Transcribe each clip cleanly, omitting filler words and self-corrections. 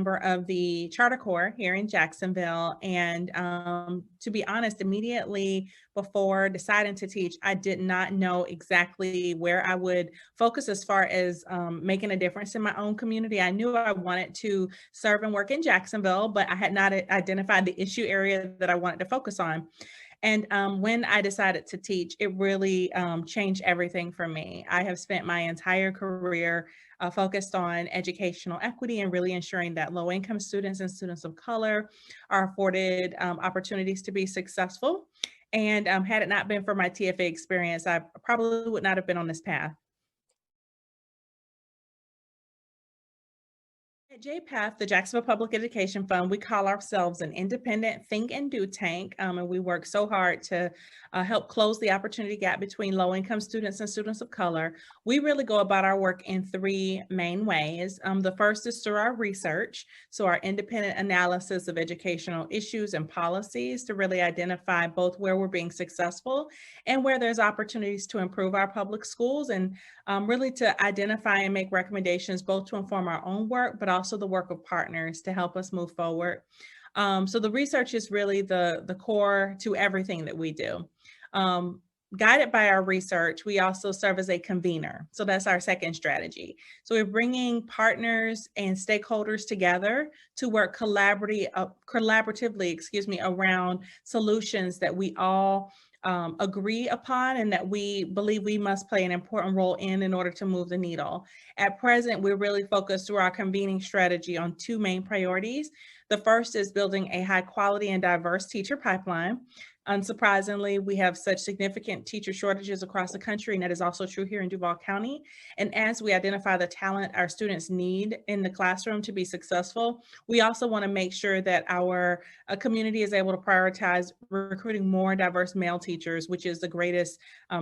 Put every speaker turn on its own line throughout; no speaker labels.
member of the Charter Corps here in Jacksonville. And to be honest, immediately before deciding to teach, I did not know exactly where I would focus as far as making a difference in my own community. I knew I wanted to serve and work in Jacksonville, but I had not identified the issue area that I wanted to focus on. And when I decided to teach, it really changed everything for me. I have spent my entire career focused on educational equity and really ensuring that low-income students and students of color are afforded opportunities to be successful. And had it not been for my TFA experience, I probably would not have been on this path. At JPEF, the Jacksonville Public Education Fund, we call ourselves an independent think and do tank, and we work so hard to help close the opportunity gap between low-income students and students of color. We really go about our work in three main ways. The first is through our research, so our independent analysis of educational issues and policies to really identify both where we're being successful and where there's opportunities to improve our public schools, and really to identify and make recommendations both to inform our own work, but also the work of partners to help us move forward. So the research is really the core to everything that we do. Guided by our research, we also serve as a convener. So that's our second strategy. So we're bringing partners and stakeholders together to work collaboratively, around solutions that we all agree upon and that we believe we must play an important role in order to move the needle. At present, we're really focused through our convening strategy on two main priorities. The first is building a high quality and diverse teacher pipeline. Unsurprisingly, we have such significant teacher shortages across the country, and that is also true here in Duval County. And as we identify the talent our students need in the classroom to be successful, we also want to make sure that our community is able to prioritize recruiting more diverse male teachers, which is the greatest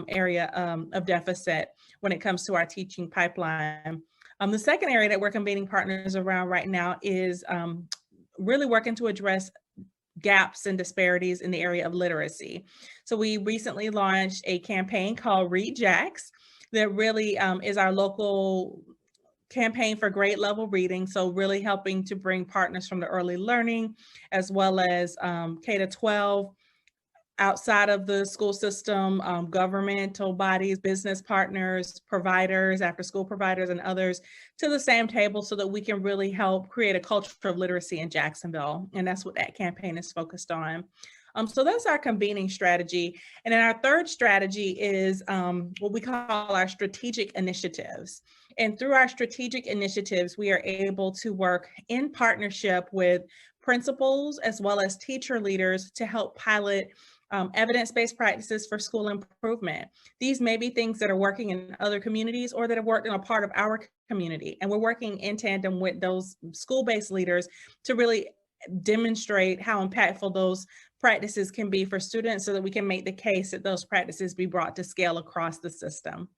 area of deficit when it comes to our teaching pipeline. The second area that we're convening partners around right now is really working to address gaps and disparities in the area of literacy. So we recently launched a campaign called Read Jacks that really is our local campaign for grade level reading. So really helping to bring partners from the early learning as well as K-12 outside of the school system, governmental bodies, business partners, providers, after school providers, and others to the same table so that we can really help create a culture of literacy in Jacksonville. And that's what that campaign is focused on. So that's our convening strategy. And then our third strategy is what we call our strategic initiatives. And through our strategic initiatives, we are able to work in partnership with principals as well as teacher leaders to help pilot evidence-based practices for school improvement. These may be things that are working in other communities or that have worked in a part of our community. And we're working in tandem with those school-based leaders to really demonstrate how impactful those practices can be for students so that we can make the case that those practices be brought to scale across the system.